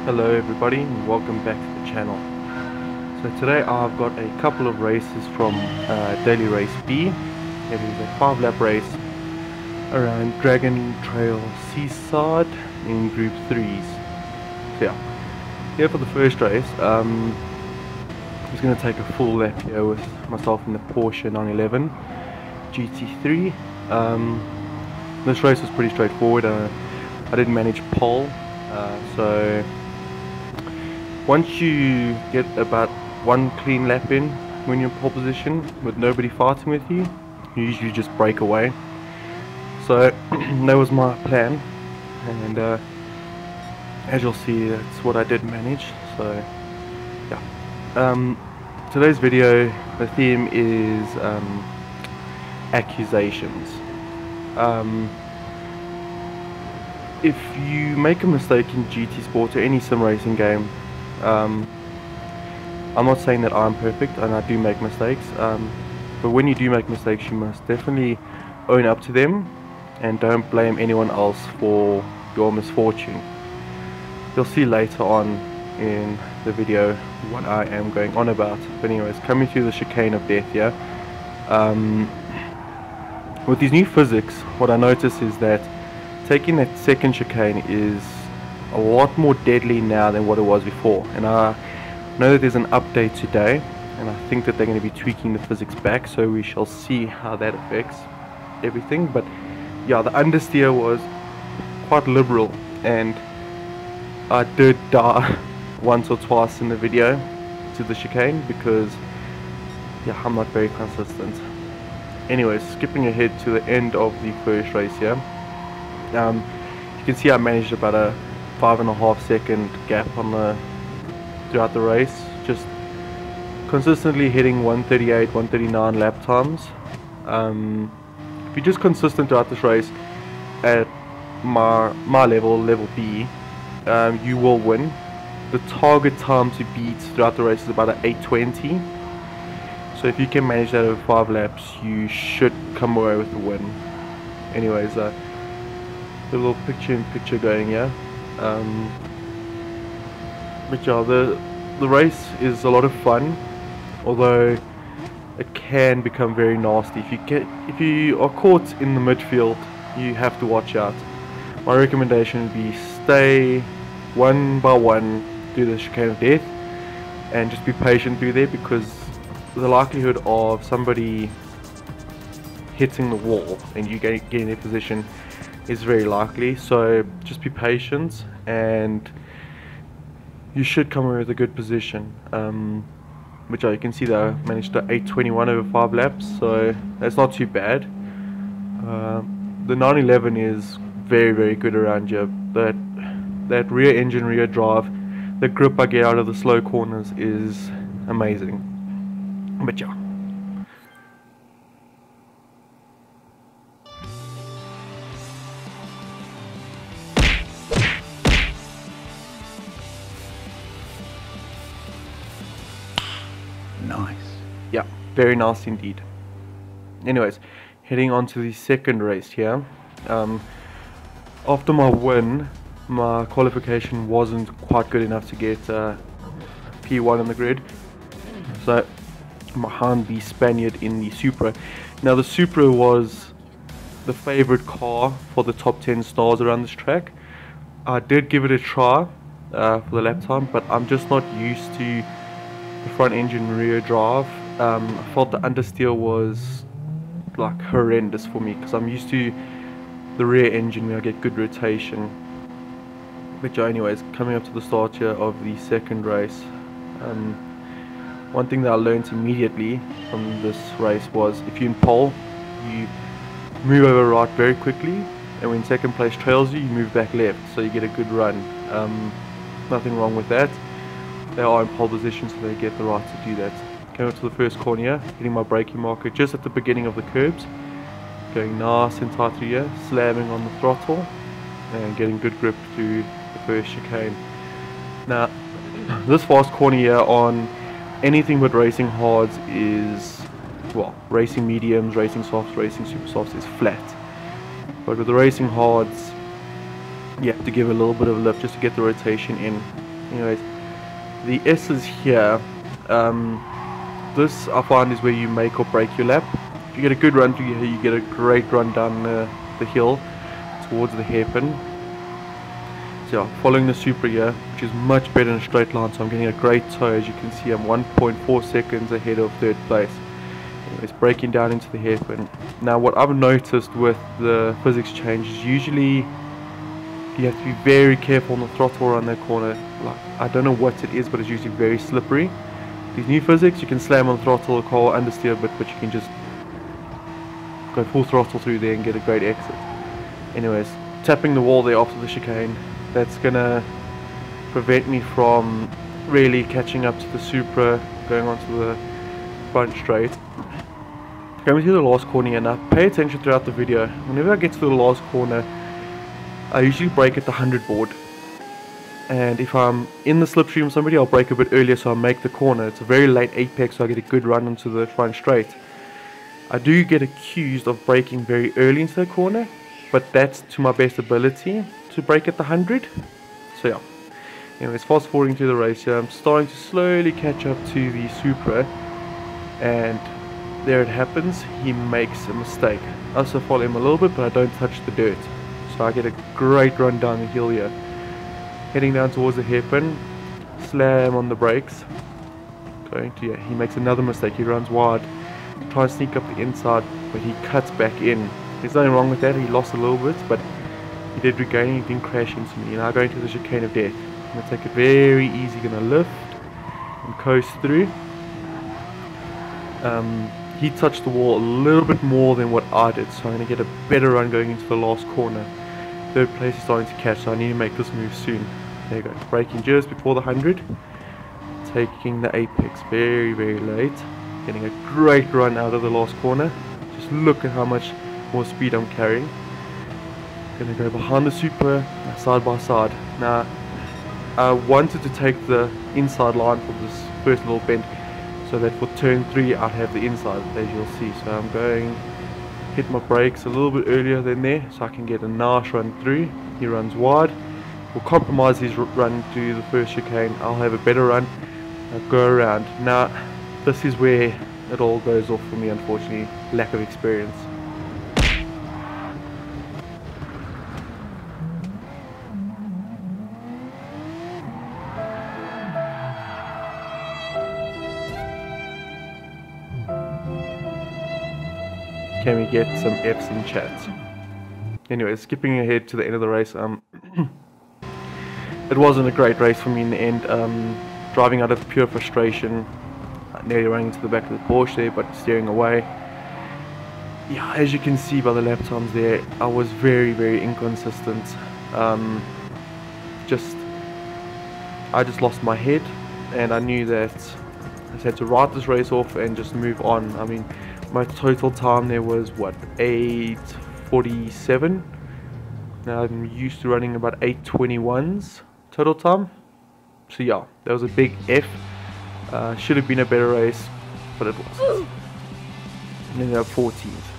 Hello everybody and welcome back to the channel. So today I've got a couple of races from Daily Race B. It is a 5-lap race around Dragon Trail Seaside in Group 3s. So yeah, here for the first race, I'm just going to take a full lap here with myself in the Porsche 911 GT3. This race was pretty straightforward. I didn't manage pole, so once you get about one clean lap in when you're in pole position with nobody fighting with you, you usually just break away. So that was my plan, and as you'll see, that's what I did manage. So yeah, today's video, the theme is accusations. If you make a mistake in GT Sport or any sim racing game, I'm not saying that I'm perfect, and I do make mistakes, but when you do make mistakes, you must definitely own up to them and don't blame anyone else for your misfortune. You'll see later on in the video what I am going on about. But anyways, coming through the chicane of death here, with these new physics, what I notice is that taking that second chicane is a lot more deadly now than what it was before, and I know that there's an update today, and I think that they're going to be tweaking the physics back, so we shall see how that affects everything. But yeah, the understeer was quite liberal, and I did die once or twice in the video to the chicane because yeah, I'm not very consistent. Anyways, skipping ahead to the end of the first race here, you can see I managed about a 5.5 second gap on throughout the race, just consistently hitting 138, 139 lap times. If you're just consistent throughout this race at my level B, you will win. The target time to beat throughout the race is about an 8:20. So if you can manage that over 5 laps, you should come away with the win. Anyways, a little picture-in-picture going here. But yeah, the race is a lot of fun, although it can become very nasty. If you are caught in the midfield, you have to watch out. My recommendation would be stay one by one through the chicane of death and just be patient through there, because the likelihood of somebody hitting the wall and you getting their position is very likely. So just be patient and you should come away with a good position. Which you can see that I managed to 8:21 over 5 laps, so that's not too bad. The 911 is very good around here. That rear engine rear drive, the grip I get out of the slow corners is amazing. But yeah, nice. yeah, very nice indeed. Anyways, heading on to the second race here. After my win, my qualification wasn't quite good enough to get P1 on the grid, so I'm behind the Spaniard in the Supra. Now the Supra was the favorite car for the top 10 stars around this track. I did give it a try for the lap time, but I'm just not used to the front engine rear drive. I felt the understeer was like horrendous for me, because I'm used to the rear engine where I get good rotation. But yeah, anyways, coming up to the start here of the second race, one thing that I learned immediately from this race was if you're in pole, you move over right very quickly, and when second place trails you, you move back left, so you get a good run. Nothing wrong with that. They are in pole position, so they get the right to do that. Going up to the first corner here, hitting my braking marker just at the beginning of the curbs, going nice and tight through here, slamming on the throttle and getting good grip through the first chicane. Now this fast corner here on anything but racing hards is, well, racing mediums, racing softs, racing super softs is flat, but with the racing hards you have to give a little bit of a lift just to get the rotation in. Anyways, the S's here, this I find is where you make or break your lap. If you get a good run through here, you get a great run down the hill towards the hairpin. So yeah, following the Supra here, which is much better in a straight line, so I'm getting a great toe. As you can see, I'm 1.4 seconds ahead of third place. Anyways, breaking down into the hairpin. Now what I've noticed with the physics change is usually you have to be very careful on the throttle around that corner. Like, I don't know what it is, but it's usually very slippery. These new physics, you can slam on the throttle, the car will understeer a bit, but you can just go full throttle through there and get a great exit. Anyways, tapping the wall there after the chicane, that's gonna prevent me from really catching up to the Supra, going onto the front straight. Going through the last corner here. Now pay attention throughout the video. Whenever I get to the last corner, I usually brake at the 100 board, and if I'm in the slipstream of somebody, I'll brake a bit earlier so I make the corner. It's a very late apex, so I get a good run into the front straight. I do get accused of braking very early into the corner, but that's to my best ability to brake at the 100. So yeah, anyways, fast forwarding through the race here, I'm starting to slowly catch up to the Supra, and there it happens, he makes a mistake. I also follow him a little bit, but I don't touch the dirt, so I get a great run down the hill here. Heading down towards the hairpin, slam on the brakes, going to, yeah, he makes another mistake. He runs wide, try and sneak up the inside, but he cuts back in. There's nothing wrong with that, he lost a little bit, but he did regain, he didn't crash into me. Now going to the chicane of death, I'm going to take it very easy, going to lift and coast through. He touched the wall a little bit more than what I did, so I'm going to get a better run going into the last corner. Third place is starting to catch, so I need to make this move soon. There you go, braking just before the 100, taking the apex very late, getting a great run out of the last corner. Just look at how much more speed I'm carrying. Gonna go behind the Supra, side by side. Now I wanted to take the inside line for this first little bend, so that for turn 3 I'd have the inside, as you'll see. So I'm going hit my brakes a little bit earlier than there, so I can get a nice run through. He runs wide, we'll compromise his run to the first chicane. I'll have a better run, I'll go around. Now this is where it all goes off for me, unfortunately, lack of experience. Can we get some F's in chat? Anyway, skipping ahead to the end of the race, it wasn't a great race for me in the end. Driving out of pure frustration, nearly running into the back of the Porsche there, but steering away. Yeah, as you can see by the lap times there, I was very inconsistent. I just lost my head, and I knew that I just had to write this race off and just move on. I mean, my total time there was what, 8:47. Now I'm used to running about 8:21s total time. So yeah, that was a big F. Should have been a better race, but it wasn't. Ended up 14th.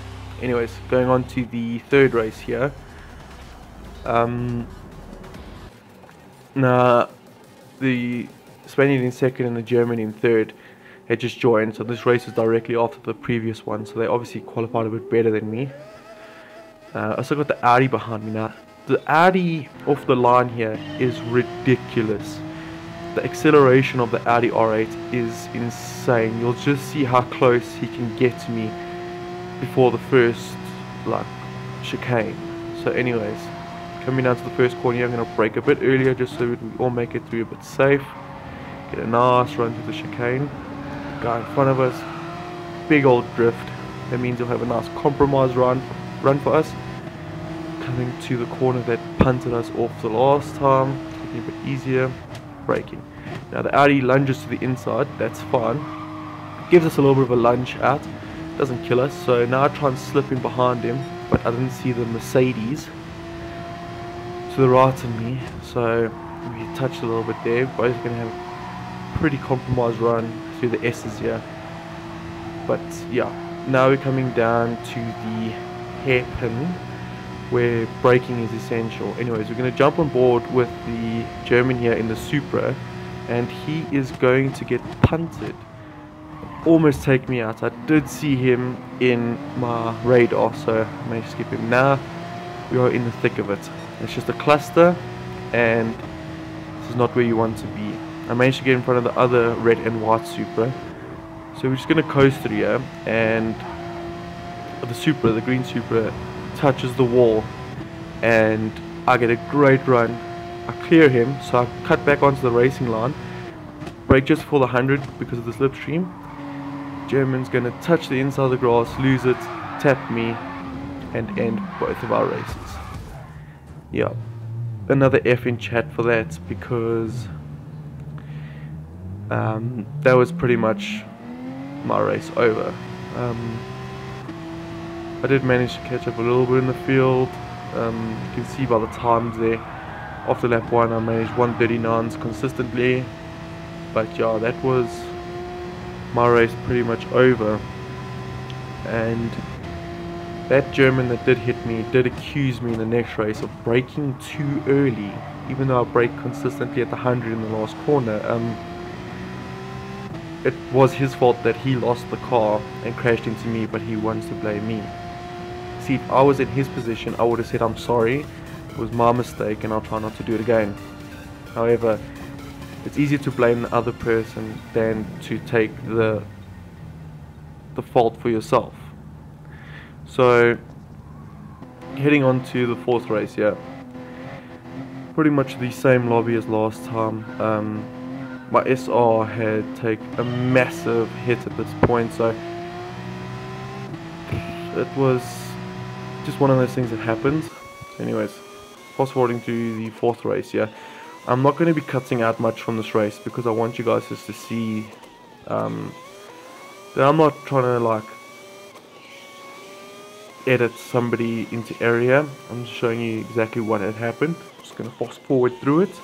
Anyways, going on to the third race here. Now the Spaniard in second and the German in third had just joined, so this race is directly after the previous one, so they obviously qualified a bit better than me. I also got the Audi behind me. Now the Audi off the line here is ridiculous. The acceleration of the Audi R8 is insane. You'll just see how close he can get to me before the first chicane. So anyways, coming down to the first corner here, I'm going to brake a bit earlier just so we all make it through a bit safe. Get a nice run through the chicane. Guy in front of us, big old drift. That means you'll have a nice compromise run for us. Coming to the corner that punted us off the last time, taking a bit easier, braking. Now the Audi lunges to the inside, that's fine. Gives us a little bit of a lunge out, doesn't kill us. So now I try and slip in behind him, but I didn't see the Mercedes to the right of me, so we touched a little bit there. Both going to have a pretty compromised run through the S's here. But yeah, now we're coming down to the hairpin. where braking is essential. Anyways, we're going to jump on board with the German here in the Supra, and he is going to get punted. Almost take me out. I did see him in my radar, so I may skip him. Now we are in the thick of it. It's just a cluster, and this is not where you want to be. I managed to get in front of the other red and white Supra, so we're just going to coast through here, and the Supra, the green Supra, touches the wall, and I get a great run. I clear him, so I cut back onto the racing line, brake just for the 100 because of the slipstream. German's going to touch the inside of the grass, lose it, tap me, and end both of our races. Yeah, another F in chat for that, because that was pretty much my race over. I did manage to catch up a little bit in the field. You can see by the times there, after lap 1 I managed 139s consistently, but yeah, that was my race pretty much over. And that German that did hit me did accuse me in the next race of braking too early, even though I braked consistently at the 100 in the last corner. It was his fault that he lost the car and crashed into me, but he wants to blame me. See, if I was in his position, I would have said I'm sorry, it was my mistake and I'll try not to do it again. However, it's easier to blame the other person than to take the fault for yourself. So, heading on to the 4th race here. Pretty much the same lobby as last time. My SR had taken a massive hit at this point, so it was just one of those things that happens. Anyways, fast forwarding to the 4th race here. I'm not going to be cutting out much from this race because I want you guys just to see that I'm not trying to like edit somebody into area. I'm just showing you exactly what had happened. Just going to fast forward through it.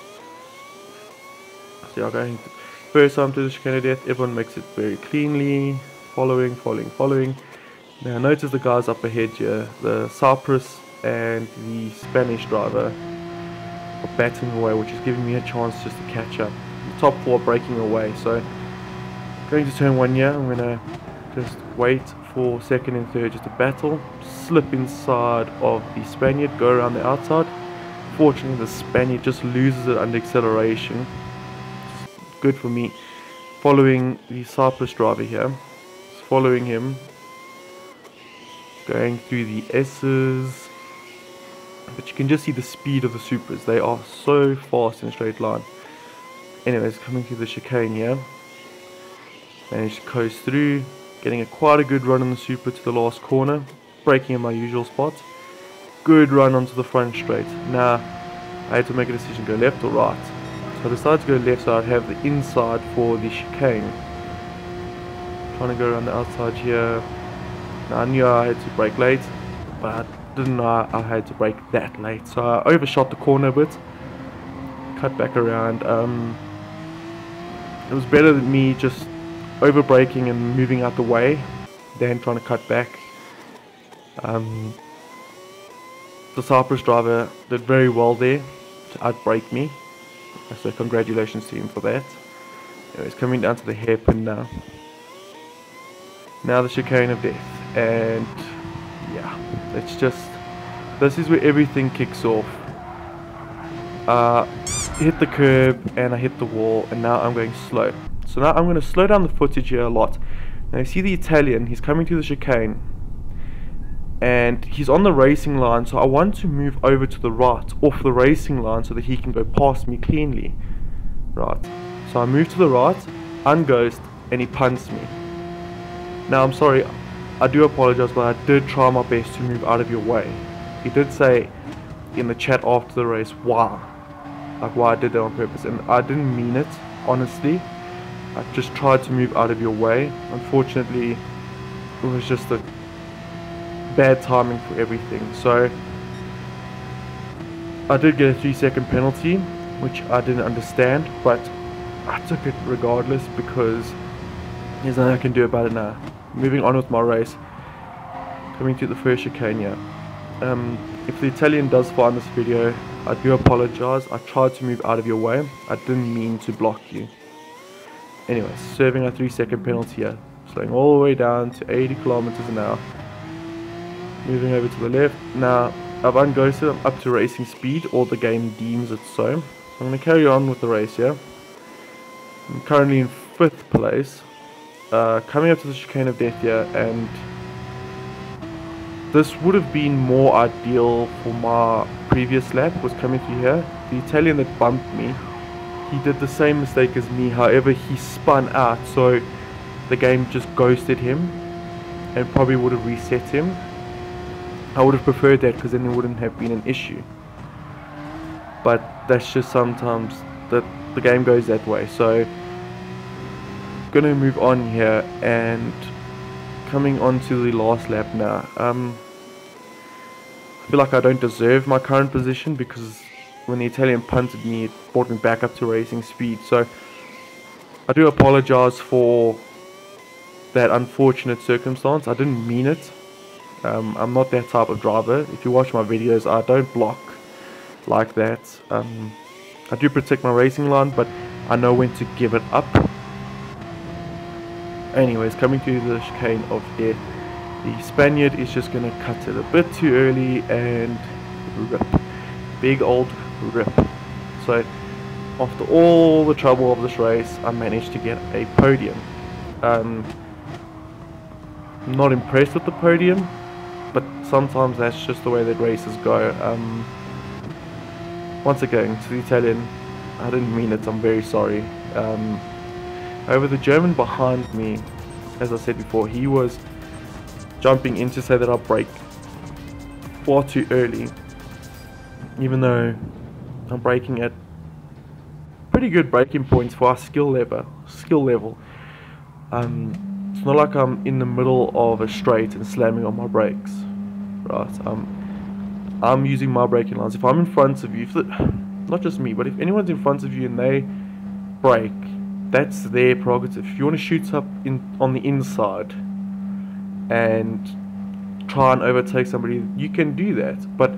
So I'm going first time to the chicane of death. Everyone makes it very cleanly, following. Now notice the guys up ahead here, the Cyprus and the Spanish driver are battling away, which is giving me a chance just to catch up. The top 4 are breaking away, so going to turn 1 here, I'm going to just wait for 2nd and 3rd just to battle, slip inside of the Spaniard, go around the outside. Fortunately the Spaniard just loses it under acceleration. Good for me. Following the Cyprus driver here, just following him, going through the S's, but you can just see the speed of the Supras. They are so fast in a straight line. Anyways, coming through the chicane here, managed to coast through, getting quite a good run on the Supra to the last corner, braking in my usual spot. Good run onto the front straight. Now I had to make a decision, go left or right. So I decided to go left so I'd have the inside for the chicane. Trying to go around the outside here. Now I knew I had to brake late, but I didn't know I had to brake that late. So I overshot the corner a bit, cut back around. It was better than me just over braking and moving out the way than trying to cut back. The Cyprus driver did very well there to outbrake me, so congratulations to him for that. Anyways, coming down to the hairpin now. Now the chicane of death, and yeah, it's just, this is where everything kicks off. Hit the curb and I hit the wall, and now I'm going slow. So now I'm going to slow down the footage here a lot. Now you see the Italian, he's coming to the chicane and he's on the racing line, so I want to move over to the right off the racing line so that he can go past me cleanly. Right, so I move to the right, unghost, and he punts me. Now I'm sorry, I do apologize, but I did try my best to move out of your way. He did say in the chat after the race, wow, like why I did that on purpose, and I didn't mean it, honestly. I just tried to move out of your way. Unfortunately, it was just a bad timing for everything. So I did get a 3-second penalty, which I didn't understand, but I took it regardless because there's nothing I can do about it now. Moving on with my race, coming to the first chicane here. if the Italian does find this video, I do apologize. I tried to move out of your way. I didn't mean to block you. Anyways, serving a 3-second penalty here. Slowing all the way down to 80 kilometers an hour. Moving over to the left. Now, I've unghosted. I'm up to racing speed, or the game deems it so. I'm going to carry on with the race here. I'm currently in 5th place. Coming up to the chicane of death here, and this would have been more ideal for my previous lap, was coming through here. The Italian that bumped me, he did the same mistake as me, however he spun out, so the game just ghosted him and probably would have reset him. I would have preferred that, because then there wouldn't have been an issue. But that's just sometimes that the game goes that way. So gonna move on here, and coming on to the last lap now. I feel like I don't deserve my current position, because when the Italian punted me, it brought me back up to racing speed. So I do apologize for that unfortunate circumstance. I didn't mean it. I'm not that type of driver. If you watch my videos, I don't block like that. I do protect my racing line, but I know when to give it up. Anyways, coming to the chicane of death, the Spaniard is just going to cut it a bit too early and rip. Big old rip. So after all the trouble of this race, I managed to get a podium. I'm not impressed with the podium, but sometimes that's just the way that races go. Once again, to the Italian, I didn't mean it, I'm very sorry. However, the German behind me, as I said before, he was jumping in to say that I brake far too early, even though I'm braking at pretty good braking points for our skill level. It's not like I'm in the middle of a straight and slamming on my brakes, right? I'm using my braking lines. If I'm in front of you, not just me, but if anyone's in front of you and they brake, that's their prerogative. If you want to shoot up on the inside and try and overtake somebody, you can do that. But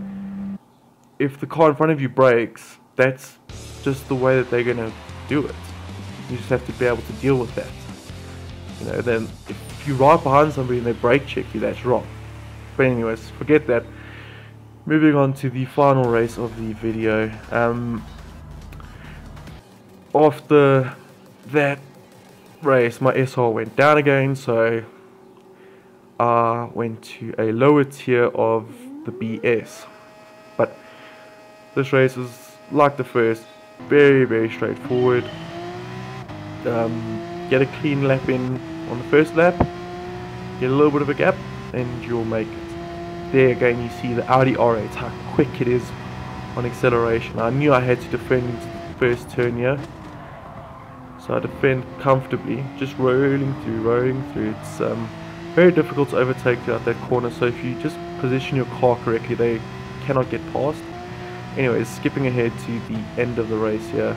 if the car in front of you brakes, that's just the way that they're going to do it. You just have to be able to deal with that. You know, then if you ride behind somebody and they brake check you, that's wrong. But anyways, forget that. Moving on to the final race of the video. After that race, my SR went down again, so I went to a lower tier of the BS. But this race was like the first, very straightforward. Get a clean lap in on the first lap, get a little bit of a gap, and you'll make it. There again you see the Audi R8, how quick it is on acceleration. I knew I had to defend into the first turn here, so I defend comfortably, just rolling through. It's very difficult to overtake throughout that corner, so if you just position your car correctly, they cannot get past. Anyways, skipping ahead to the end of the race here,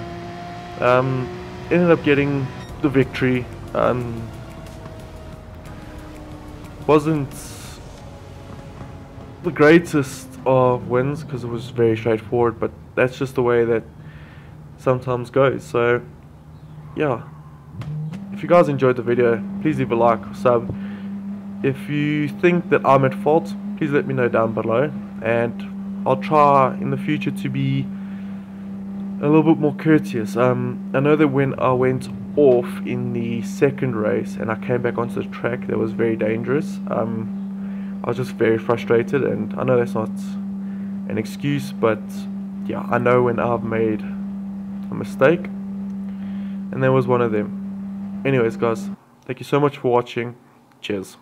ended up getting the victory. Wasn't the greatest of wins, because it was very straightforward, but that's just the way that sometimes goes. So yeah, if you guys enjoyed the video, please leave a like, sub. If you think that I'm at fault, please let me know down below, and I'll try in the future to be a little bit more courteous. I know that when I went off in the second race and I came back onto the track, that was very dangerous. I was just very frustrated, and I know that's not an excuse, but yeah, I know when I've made a mistake, and there was one of them. Anyways guys, thank you so much for watching. Cheers.